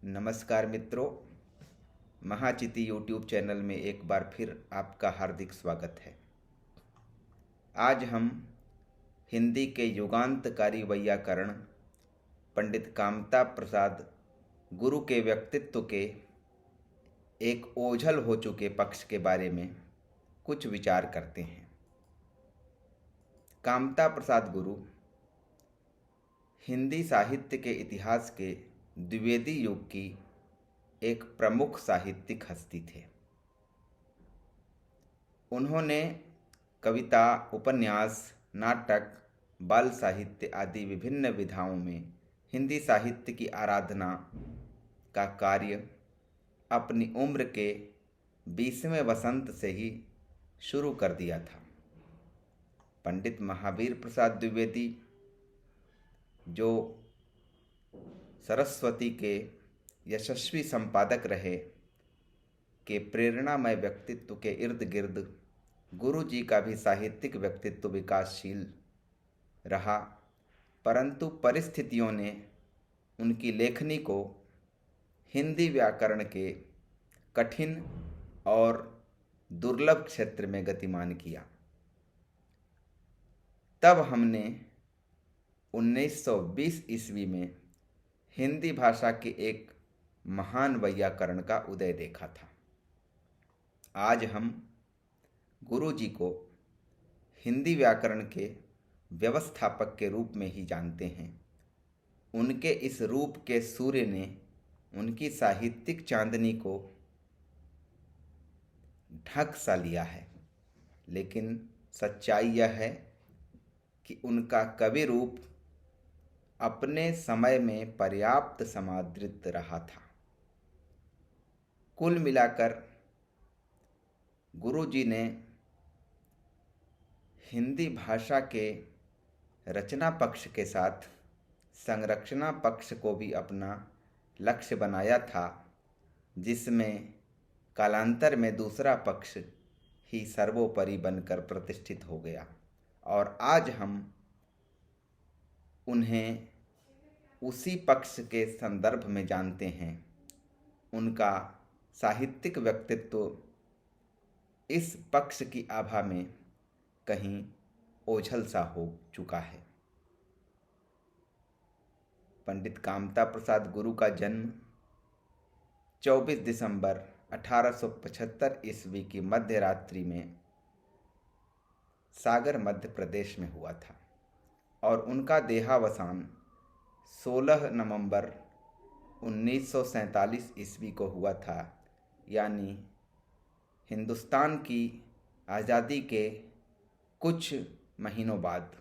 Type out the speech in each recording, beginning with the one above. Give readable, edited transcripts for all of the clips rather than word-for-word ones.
नमस्कार मित्रों, महाचिति YouTube channel में एक बार फिर आपका हार्दिक स्वागत है। आज हम हिंदी के युगांतकारी वैयाकरण पंडित कामता प्रसाद गुरु के व्यक्तित्व के एक ओझल हो चुके पक्ष के बारे में कुछ विचार करते हैं। कामता प्रसाद गुरु हिंदी साहित्य के इतिहास के द्विवेदी युग की एक प्रमुख साहित्यिक हस्ती थे। उन्होंने कविता, उपन्यास, नाटक, बाल साहित्य आदि विभिन्न विधाओं में हिंदी साहित्य की आराधना का कार्य अपनी उम्र के 20वें वसंत से ही शुरू कर दिया था। पंडित महावीर प्रसाद द्विवेदी, जो सरस्वती के यशस्वी संपादक रहे, के प्रेरणामय व्यक्तित्व के इर्द गिर्द गुरु जी का भी साहित्यिक व्यक्तित्व विकासशील रहा, परंतु परिस्थितियों ने उनकी लेखनी को हिंदी व्याकरण के कठिन और दुर्लभ क्षेत्र में गतिमान किया। तब हमने 1920 ईस्वी में हिंदी भाषा के एक महान वैयाकरण का उदय देखा था। आज हम गुरु जी को हिंदी व्याकरण के व्यवस्थापक के रूप में ही जानते हैं। उनके इस रूप के सूर्य ने उनकी साहित्यिक चांदनी को ढक सा लिया है, लेकिन सच्चाई यह है कि उनका कवि रूप अपने समय में पर्याप्त समादृत रहा था। कुल मिलाकर गुरु जी ने हिंदी भाषा के रचना पक्ष के साथ संरक्षणा पक्ष को भी अपना लक्ष्य बनाया था, जिसमें कालांतर में दूसरा पक्ष ही सर्वोपरि बनकर प्रतिष्ठित हो गया। और आज हम उन्हें उसी पक्ष के संदर्भ में जानते हैं। उनका साहित्यिक व्यक्तित्व इस पक्ष की आभा में कहीं ओझल सा हो चुका है। पंडित कामता प्रसाद गुरु का जन्म 24 दिसंबर 1875 ईस्वी की मध्य रात्रि में सागर मध्य प्रदेश में हुआ था और उनका देहावसान 16 नवंबर 1947 ईस्वी को हुआ था, यानी हिंदुस्तान की आज़ादी के कुछ महीनों बाद।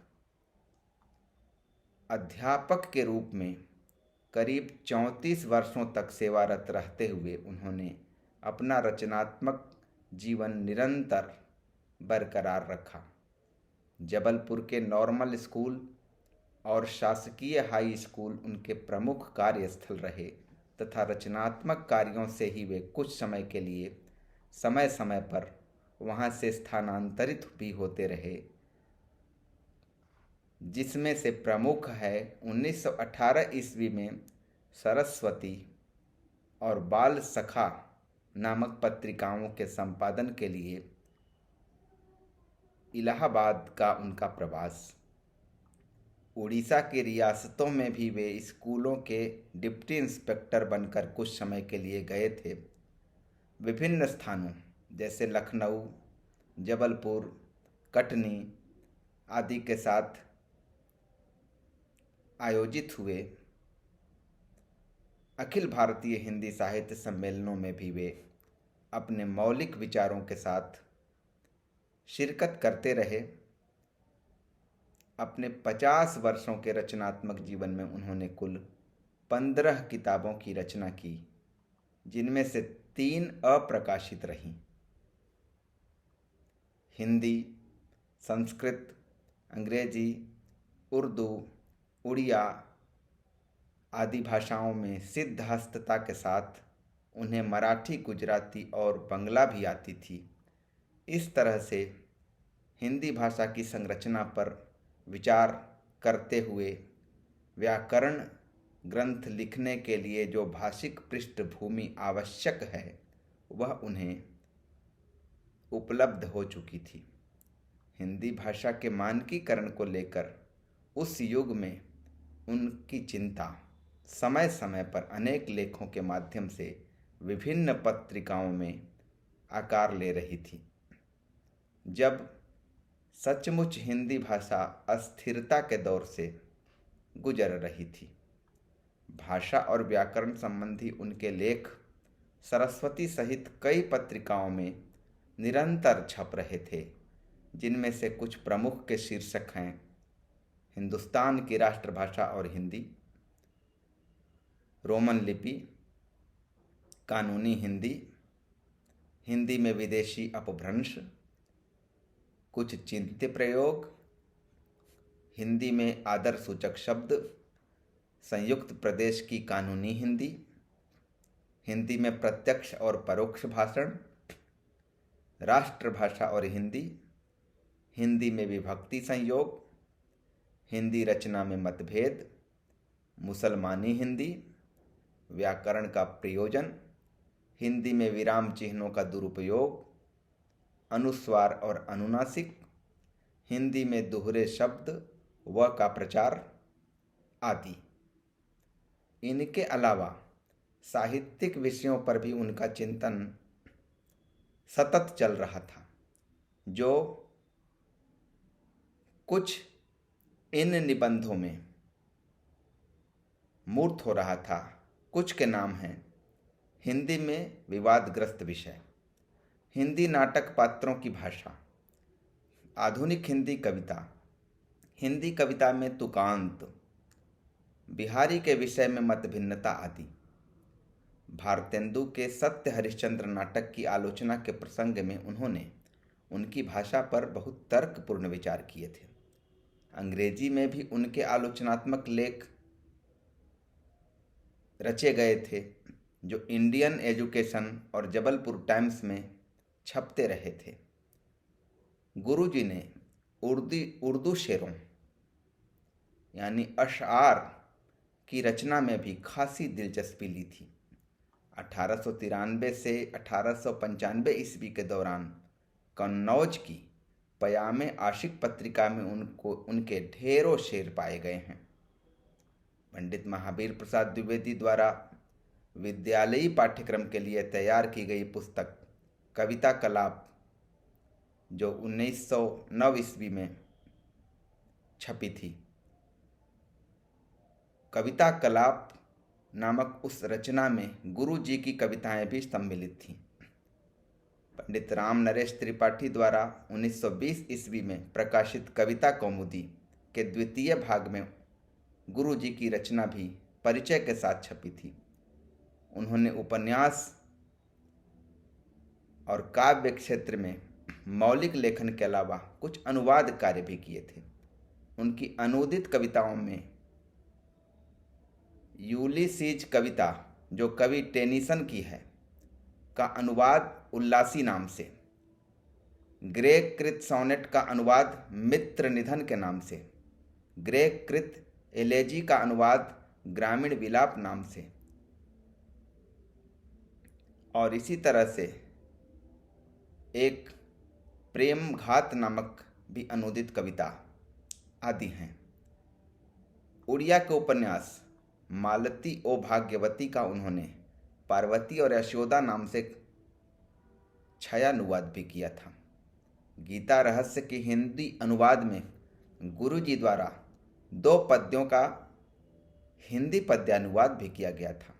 अध्यापक के रूप में करीब 34 वर्षों तक सेवारत रहते हुए उन्होंने अपना रचनात्मक जीवन निरंतर बरकरार रखा। जबलपुर के नॉर्मल स्कूल और शासकीय हाई स्कूल उनके प्रमुख कार्यस्थल रहे तथा रचनात्मक कार्यों से ही वे कुछ समय के लिए समय समय पर वहां से स्थानांतरित भी होते रहे, जिसमें से प्रमुख है 1918 ईस्वी में सरस्वती और बाल सखा नामक पत्रिकाओं के संपादन के लिए इलाहाबाद का उनका प्रवास। उड़ीसा की रियासतों में भी वे स्कूलों के डिप्टी इंस्पेक्टर बनकर कुछ समय के लिए गए थे। विभिन्न स्थानों जैसे लखनऊ, जबलपुर, कटनी आदि के साथ आयोजित हुए अखिल भारतीय हिंदी साहित्य सम्मेलनों में भी वे अपने मौलिक विचारों के साथ शिरकत करते रहे। अपने 50 वर्षों के रचनात्मक जीवन में उन्होंने कुल 15 किताबों की रचना की, जिनमें से 3 अप्रकाशित रहीं। हिंदी, संस्कृत, अंग्रेजी, उर्दू, उड़िया आदि भाषाओं में सिद्धहस्तता के साथ उन्हें मराठी, गुजराती और बंगला भी आती थी। इस तरह से हिंदी भाषा की संरचना पर विचार करते हुए व्याकरण ग्रंथ लिखने के लिए जो भाषिक पृष्ठभूमि आवश्यक है वह उन्हें उपलब्ध हो चुकी थी। हिंदी भाषा के मानकीकरण को लेकर उस युग में उनकी चिंता समय समय पर अनेक लेखों के माध्यम से विभिन्न पत्रिकाओं में आकार ले रही थी। जब सचमुच हिंदी भाषा अस्थिरता के दौर से गुजर रही थी, भाषा और व्याकरण संबंधी उनके लेख सरस्वती सहित कई पत्रिकाओं में निरंतर छप रहे थे, जिनमें से कुछ प्रमुख के शीर्षक हैं हिंदुस्तान की राष्ट्रभाषा और हिंदी, रोमन लिपि, कानूनी हिंदी, हिंदी में विदेशी अपभ्रंश, कुछ चिंत्य प्रयोग, हिंदी में आदर सूचक शब्द, संयुक्त प्रदेश की कानूनी हिंदी, हिंदी में प्रत्यक्ष और परोक्ष भाषण, राष्ट्रभाषा और हिंदी, हिंदी में विभक्ति संयोग, हिंदी रचना में मतभेद, मुसलमानी हिंदी, व्याकरण का प्रयोजन, हिंदी में विराम चिन्हों का दुरुपयोग, अनुस्वार और अनुनासिक, हिंदी में दोहरे शब्द व का प्रचार आदि। इनके अलावा साहित्यिक विषयों पर भी उनका चिंतन सतत चल रहा था, जो कुछ इन निबंधों में मूर्त हो रहा था। कुछ के नाम हैं हिंदी में विवादग्रस्त विषय, हिंदी नाटक पात्रों की भाषा, आधुनिक हिंदी कविता, हिंदी कविता में तुकांत, बिहारी के विषय में मतभिन्नता आदि। भारतेंदु के सत्य हरिश्चंद्र नाटक की आलोचना के प्रसंग में उन्होंने उनकी भाषा पर बहुत तर्कपूर्ण विचार किए थे। अंग्रेजी में भी उनके आलोचनात्मक लेख रचे गए थे, जो इंडियन एजुकेशन और जबलपुर टाइम्स में छपते रहे थे। गुरुजी ने उर्दू शेरों यानी अशआर की रचना में भी खासी दिलचस्पी ली थी। 1893 से 1895 ईस्वी के दौरान कन्नौज की पयामे आशिक पत्रिका में उनके ढेरों शेर पाए गए हैं। पंडित महावीर प्रसाद द्विवेदी द्वारा विद्यालयी पाठ्यक्रम के लिए तैयार की गई पुस्तक कविता कलाप, जो 1909 ईस्वी में छपी थी, कविता कलाप नामक उस रचना में गुरु जी की कविताएं भी सम्मिलित थीं। पंडित राम नरेश त्रिपाठी द्वारा 1920 ईस्वी में प्रकाशित कविता कौमुदी के द्वितीय भाग में गुरु जी की रचना भी परिचय के साथ छपी थी। उन्होंने उपन्यास और काव्य क्षेत्र में मौलिक लेखन के अलावा कुछ अनुवाद कार्य भी किए थे। उनकी अनूदित कविताओं में यूलिसीज कविता, जो कवि टेनिसन की है, का अनुवाद उल्लासी नाम से, ग्रेक कृत सोनेट का अनुवाद मित्र निधन के नाम से, ग्रेक कृत एलेजी का अनुवाद ग्रामीण विलाप नाम से, और इसी तरह से एक प्रेम घात नामक भी अनुदित कविता आदि हैं। उड़िया के उपन्यास मालती ओ भाग्यवती का उन्होंने पार्वती और यशोदा नाम से छायानुवाद भी किया था। गीता रहस्य के हिंदी अनुवाद में गुरुजी द्वारा 2 पद्यों का हिंदी पद्यानुवाद भी किया गया था।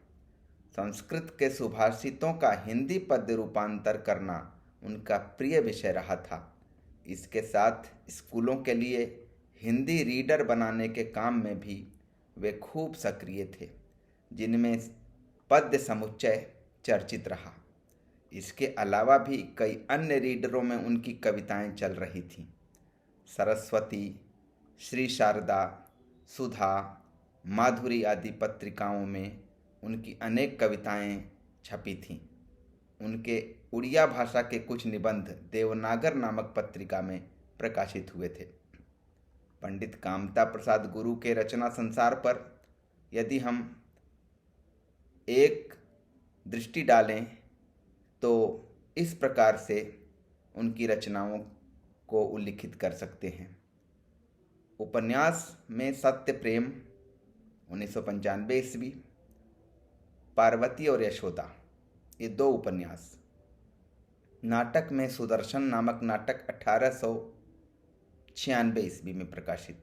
संस्कृत के सुभाषितों का हिंदी पद्य रूपांतर करना उनका प्रिय विषय रहा था। इसके साथ स्कूलों के लिए हिंदी रीडर बनाने के काम में भी वे खूब सक्रिय थे, जिनमें पद्य समुच्चय चर्चित रहा। इसके अलावा भी कई अन्य रीडरों में उनकी कविताएं चल रही थीं। सरस्वती, श्री शारदा, सुधा, माधुरी आदि पत्रिकाओं में उनकी अनेक कविताएं छपी थीं। उनके उड़िया भाषा के कुछ निबंध देवनागर नामक पत्रिका में प्रकाशित हुए थे। पंडित कामता प्रसाद गुरु के रचना संसार पर यदि हम एक दृष्टि डालें तो इस प्रकार से उनकी रचनाओं को उल्लिखित कर सकते हैं। उपन्यास में सत्य प्रेम 1995 ईस्वी, पार्वती और यशोदा, ये 2 उपन्यास। नाटक में सुदर्शन नामक नाटक 1896 ईस्वी में प्रकाशित।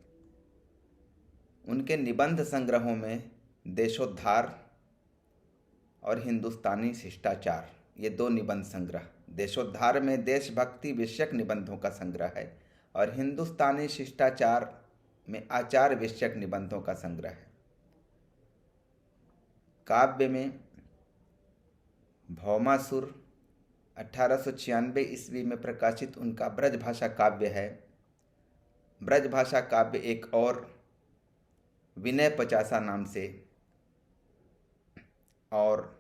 उनके निबंध संग्रहों में देशोद्धार और हिंदुस्तानी शिष्टाचार, ये 2 निबंध संग्रह। देशोद्धार में देशभक्ति विषयक निबंधों का संग्रह है और हिंदुस्तानी शिष्टाचार में आचार विषयक निबंधों का संग्रह है। काव्य में भौमासुर 1896 ईस्वी में प्रकाशित उनका ब्रजभाषा काव्य है। ब्रजभाषा काव्य एक और विनय पचासा नाम से और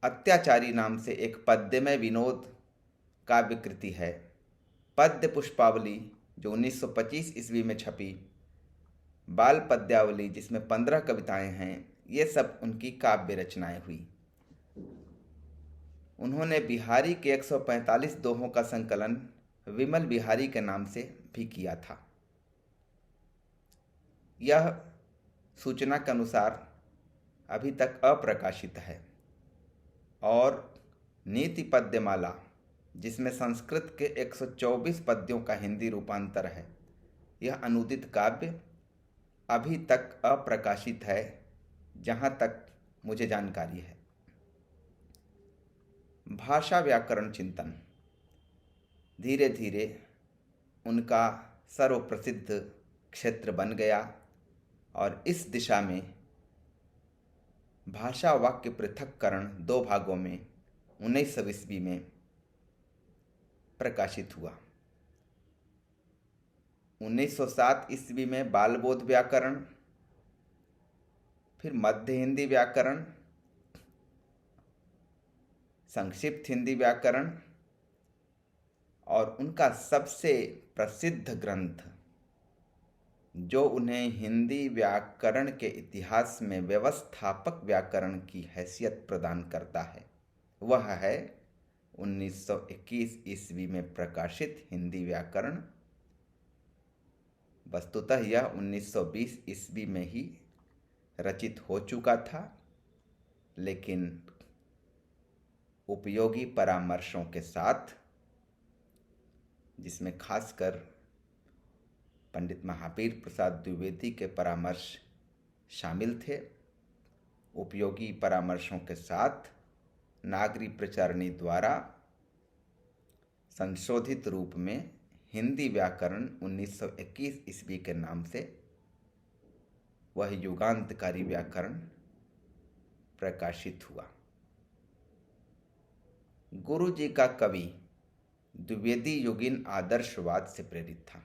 अत्याचारी नाम से एक पद्यमय विनोद काव्य कृति है। पद्य पुष्पावली जो 1925 ईस्वी में छपी, बाल पद्यावली जिसमें 15 कविताएं हैं, ये सब उनकी काव्य रचनाएं हुई। उन्होंने बिहारी के 145 दोहों का संकलन विमल बिहारी के नाम से भी किया था। यह सूचना के अनुसार अभी तक अप्रकाशित है। और नीति पद्यमाला जिसमें संस्कृत के 124 पद्यों का हिंदी रूपांतर है, यह अनुदित काव्य अभी तक अप्रकाशित है जहाँ तक मुझे जानकारी है। भाषा व्याकरण चिंतन धीरे धीरे उनका सर्वप्रसिद्ध क्षेत्र बन गया और इस दिशा में भाषा वाक्य पृथक्करण 2 भागों में 1900 ईस्वी में प्रकाशित हुआ। 1907 ईस्वी में बालबोध व्याकरण, फिर मध्य हिंदी व्याकरण, संक्षिप्त हिंदी व्याकरण और उनका सबसे प्रसिद्ध ग्रंथ जो उन्हें हिंदी व्याकरण के इतिहास में व्यवस्थापक व्याकरण की हैसियत प्रदान करता है, वह है 1921 ईस्वी में प्रकाशित हिंदी व्याकरण। वस्तुतः यह 1920 ईस्वी में ही रचित हो चुका था, लेकिन उपयोगी परामर्शों के साथ, जिसमें खासकर पंडित महावीर प्रसाद द्विवेदी के परामर्श शामिल थे, उपयोगी परामर्शों के साथ नागरी प्रचारणी द्वारा संशोधित रूप में हिंदी व्याकरण 1921 ईस्वी के नाम से वह युगांतकारी व्याकरण प्रकाशित हुआ। गुरु जी का कवि द्विवेदी युगीन आदर्शवाद से प्रेरित था।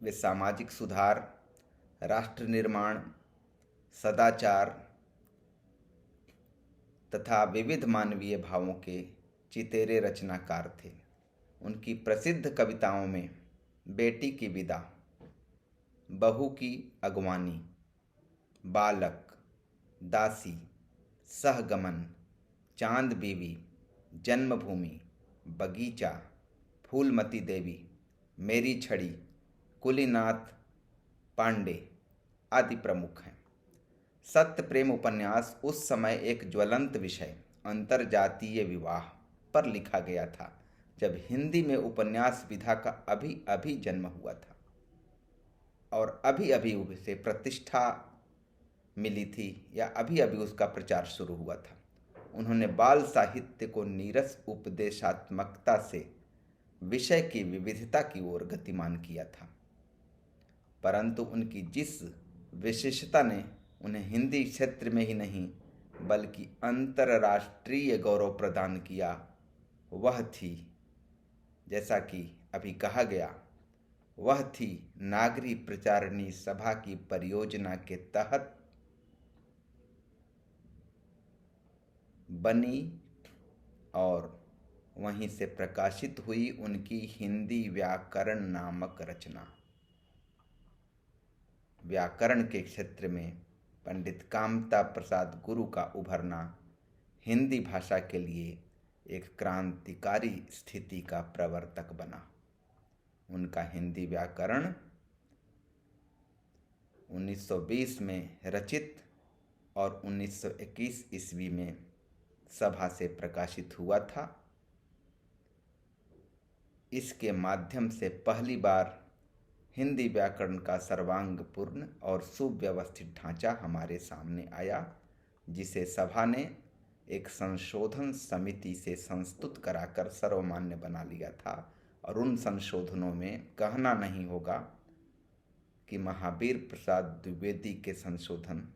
वे सामाजिक सुधार, राष्ट्र निर्माण, सदाचार तथा विविध मानवीय भावों के चितेरे रचनाकार थे। उनकी प्रसिद्ध कविताओं में बेटी की विदा, बहू की अगवानी, बालक, दासी, सहगमन, चांद बीवी, जन्मभूमि, बगीचा, फूलमती देवी, मेरी छड़ी, कुलीनाथ पांडे आदि प्रमुख हैं। सत्य प्रेम उपन्यास उस समय एक ज्वलंत विषय अंतरजातीय विवाह पर लिखा गया था, जब हिंदी में उपन्यास विधा का अभी अभी जन्म हुआ था और अभी अभी उसे प्रतिष्ठा मिली थी या अभी अभी उसका प्रचार शुरू हुआ था। उन्होंने बाल साहित्य को नीरस उपदेशात्मकता से विषय की विविधता की ओर गतिमान किया था, परंतु उनकी जिस विशेषता ने उन्हें हिंदी क्षेत्र में ही नहीं बल्कि अंतरराष्ट्रीय गौरव प्रदान किया, वह थी, जैसा कि अभी कहा गया, वह थी नागरी प्रचारणी सभा की परियोजना के तहत बनी और वहीं से प्रकाशित हुई उनकी हिंदी व्याकरण नामक रचना। व्याकरण के क्षेत्र में पंडित कामता प्रसाद गुरु का उभरना हिंदी भाषा के लिए एक क्रांतिकारी स्थिति का प्रवर्तक बना। उनका हिंदी व्याकरण 1920 में रचित और 1921 ईस्वी में सभा से प्रकाशित हुआ था। इसके माध्यम से पहली बार हिंदी व्याकरण का सर्वांगपूर्ण और सुव्यवस्थित ढांचा हमारे सामने आया, जिसे सभा ने एक संशोधन समिति से संस्तुत कराकर सर्वमान्य बना लिया था। और उन संशोधनों में कहना नहीं होगा कि महावीर प्रसाद द्विवेदी के संशोधन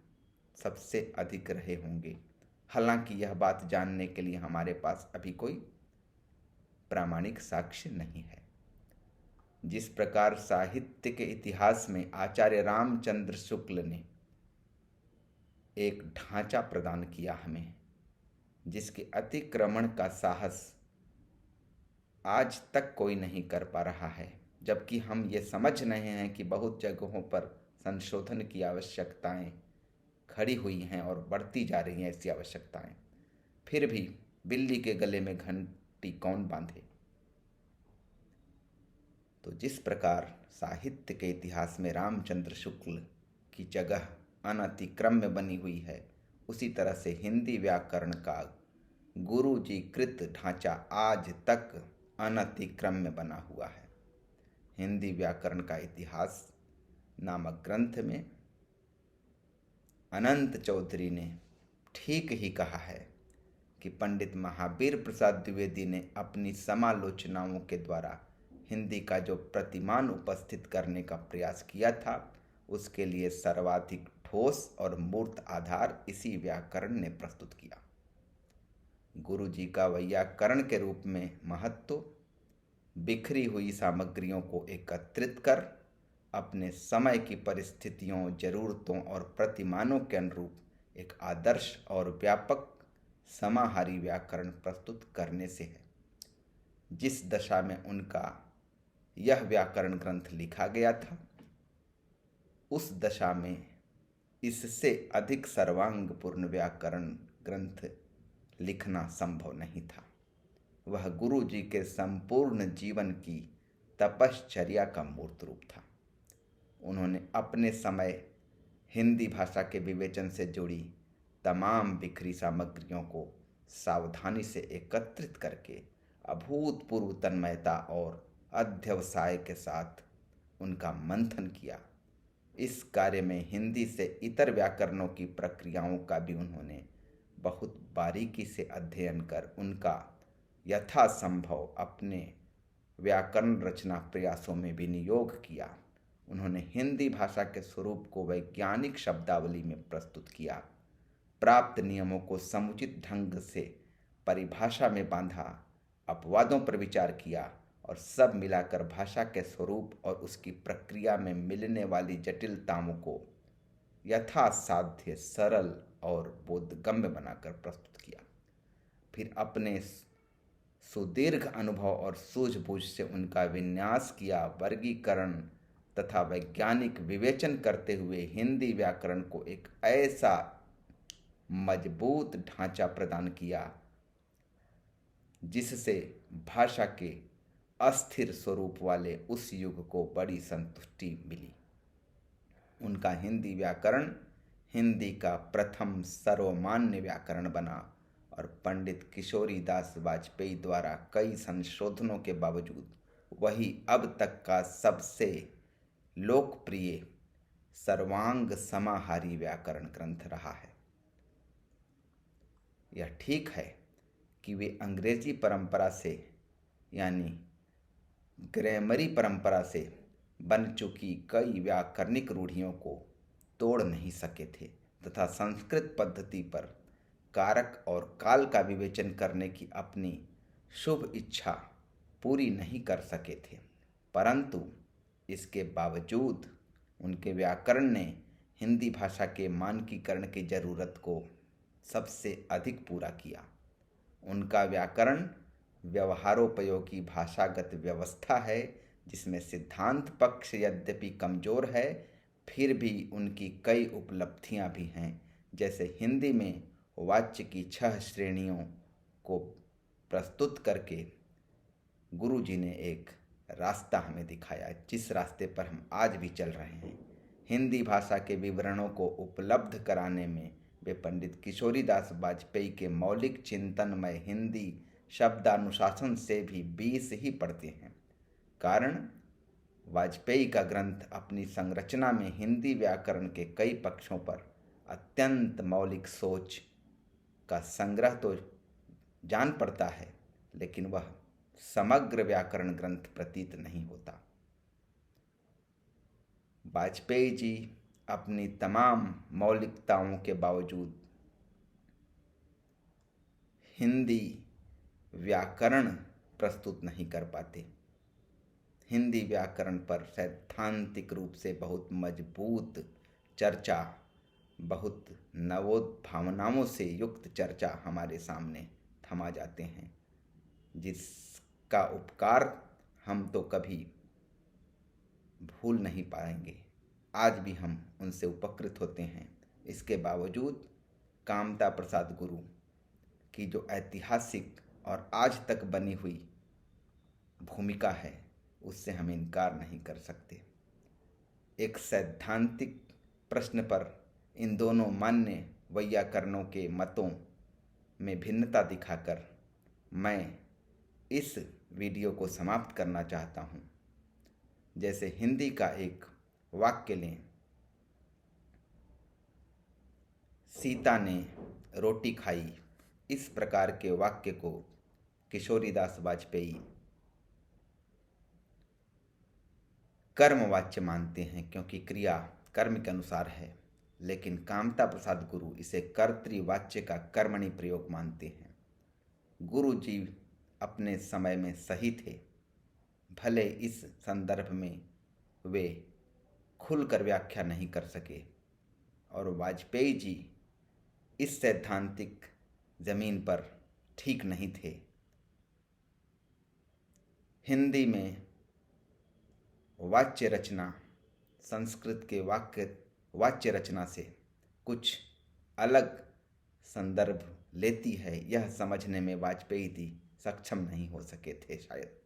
सबसे अधिक रहे होंगे। हालांकि यह बात जानने के लिए हमारे पास अभी कोई प्रामाणिक साक्ष्य नहीं है। जिस प्रकार साहित्य के इतिहास में आचार्य रामचंद्र शुक्ल ने एक ढांचा प्रदान किया हमें, जिसके अतिक्रमण का साहस आज तक कोई नहीं कर पा रहा है, जबकि हम ये समझ रहे हैं कि बहुत जगहों पर संशोधन की आवश्यकताएं खड़ी हुई हैं और बढ़ती जा रही हैं ऐसी आवश्यकताएं, फिर भी बिल्ली के गले में घंटी कौन बांधे। तो जिस प्रकार साहित्य के इतिहास में रामचंद्र शुक्ल की जगह अनतिक्रम्य बनी हुई है, उसी तरह से हिंदी व्याकरण का गुरु जी कृत ढांचा आज तक अनतिक्रम्य बना हुआ है। हिंदी व्याकरण का इतिहास नामक ग्रंथ में अनंत चौधरी ने ठीक ही कहा है कि पंडित महावीर प्रसाद द्विवेदी ने अपनी समालोचनाओं के द्वारा हिंदी का जो प्रतिमान उपस्थित करने का प्रयास किया था, उसके लिए सर्वाधिक ठोस और मूर्त आधार इसी व्याकरण ने प्रस्तुत किया। गुरु जी का वैयाकरण के रूप में महत्व बिखरी हुई सामग्रियों को एकत्रित कर अपने समय की परिस्थितियों, जरूरतों और प्रतिमानों के अनुरूप एक आदर्श और व्यापक समाहारी व्याकरण प्रस्तुत करने से है। जिस दशा में उनका यह व्याकरण ग्रंथ लिखा गया था, उस दशा में इससे अधिक सर्वांगपूर्ण व्याकरण ग्रंथ लिखना संभव नहीं था। वह गुरु जी के संपूर्ण जीवन की तपश्चर्या का मूर्त रूप था। उन्होंने अपने समय हिंदी भाषा के विवेचन से जुड़ी तमाम बिखरी सामग्रियों को सावधानी से एकत्रित करके अभूतपूर्व तन्मयता और अध्यवसाय के साथ उनका मंथन किया। इस कार्य में हिंदी से इतर व्याकरणों की प्रक्रियाओं का भी उन्होंने बहुत बारीकी से अध्ययन कर उनका यथासंभव अपने व्याकरण रचना प्रयासों में विनियोग किया। उन्होंने हिंदी भाषा के स्वरूप को वैज्ञानिक शब्दावली में प्रस्तुत किया, प्राप्त नियमों को समुचित ढंग से परिभाषा में बांधा, अपवादों पर विचार किया और सब मिलाकर भाषा के स्वरूप और उसकी प्रक्रिया में मिलने वाली जटिलताओं को यथासाध्य सरल और बोधगम्य बनाकर प्रस्तुत किया। फिर अपने सुदीर्घ अनुभव और सूझबूझ से उनका विन्यास किया, वर्गीकरण तथा वैज्ञानिक विवेचन करते हुए हिंदी व्याकरण को एक ऐसा मजबूत ढांचा प्रदान किया जिससे भाषा के अस्थिर स्वरूप वाले उस युग को बड़ी संतुष्टि मिली। उनका हिंदी व्याकरण हिंदी का प्रथम सर्वमान्य व्याकरण बना और पंडित किशोरी दास वाजपेयी द्वारा कई संशोधनों के बावजूद वही अब तक का सबसे लोकप्रिय सर्वांग समाहारी व्याकरण ग्रंथ रहा है। यह ठीक है कि वे अंग्रेजी परंपरा से यानी ग्रामरी परंपरा से बन चुकी कई व्याकरणिक रूढ़ियों को तोड़ नहीं सके थे तथा संस्कृत पद्धति पर कारक और काल का विवेचन करने की अपनी शुभ इच्छा पूरी नहीं कर सके थे, परंतु इसके बावजूद उनके व्याकरण ने हिंदी भाषा के मानकीकरण की जरूरत को सबसे अधिक पूरा किया। उनका व्याकरण व्यवहारोपयोगी भाषागत व्यवस्था है जिसमें सिद्धांत पक्ष यद्यपि कमजोर है फिर भी उनकी कई उपलब्धियां भी हैं। जैसे हिंदी में वाच्य की 6 श्रेणियों को प्रस्तुत करके गुरु जी ने एक रास्ता हमें दिखाया, जिस रास्ते पर हम आज भी चल रहे हैं। हिंदी भाषा के विवरणों को उपलब्ध कराने में वे पंडित किशोरीदास वाजपेयी के मौलिक चिंतनमय हिंदी शब्दानुशासन से भी 20 ही पढ़ते हैं। कारण वाजपेयी का ग्रंथ अपनी संरचना में हिंदी व्याकरण के कई पक्षों पर अत्यंत मौलिक सोच का संग्रह तो जान पड़ता है, लेकिन वह समग्र व्याकरण ग्रंथ प्रतीत नहीं होता। वाजपेयी जी अपनी तमाम मौलिकताओं के बावजूद हिंदी व्याकरण प्रस्तुत नहीं कर पाते। हिंदी व्याकरण पर सैद्धांतिक रूप से बहुत मजबूत चर्चा, बहुत नवोत्थानाओं से युक्त चर्चा हमारे सामने थमा जाते हैं, जिसका उपकार हम तो कभी भूल नहीं पाएंगे। आज भी हम उनसे उपकृत होते हैं। इसके बावजूद कामता प्रसाद गुरु की जो ऐतिहासिक और आज तक बनी हुई भूमिका है, उससे हम इनकार नहीं कर सकते। एक सैद्धांतिक प्रश्न पर इन दोनों मान्य वैयाकरणों के मतों में भिन्नता दिखाकर मैं इस वीडियो को समाप्त करना चाहता हूँ। जैसे हिंदी का एक वाक्य लें, सीता ने रोटी खाई, इस प्रकार के वाक्य को किशोरीदास वाजपेयी कर्मवाच्य मानते हैं, क्योंकि क्रिया कर्म के अनुसार है। लेकिन कामता प्रसाद गुरु इसे कर्तृवाच्य का कर्मणि प्रयोग मानते हैं। गुरु जी अपने समय में सही थे, भले इस संदर्भ में वे खुलकर व्याख्या नहीं कर सके, और वाजपेयी जी इस सैद्धांतिक जमीन पर ठीक नहीं थे। हिंदी में वाच्य रचना संस्कृत के वाच्य रचना से कुछ अलग संदर्भ लेती है, यह समझने में वाजपेयी जी सक्षम नहीं हो सके थे शायद।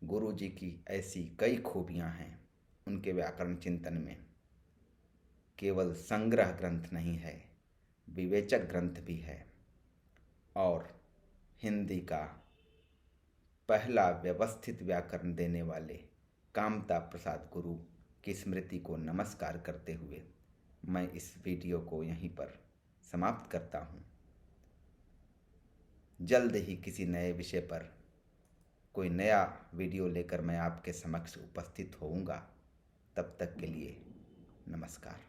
गुरु जी की ऐसी कई खूबियां हैं उनके व्याकरण चिंतन में। केवल संग्रह ग्रंथ नहीं है, विवेचक ग्रंथ भी है। और हिंदी का पहला व्यवस्थित व्याकरण देने वाले कामता प्रसाद गुरु की स्मृति को नमस्कार करते हुए मैं इस वीडियो को यहीं पर समाप्त करता हूँ। जल्द ही किसी नए विषय पर कोई नया वीडियो लेकर मैं आपके समक्ष उपस्थित होऊंगा। तब तक के लिए नमस्कार।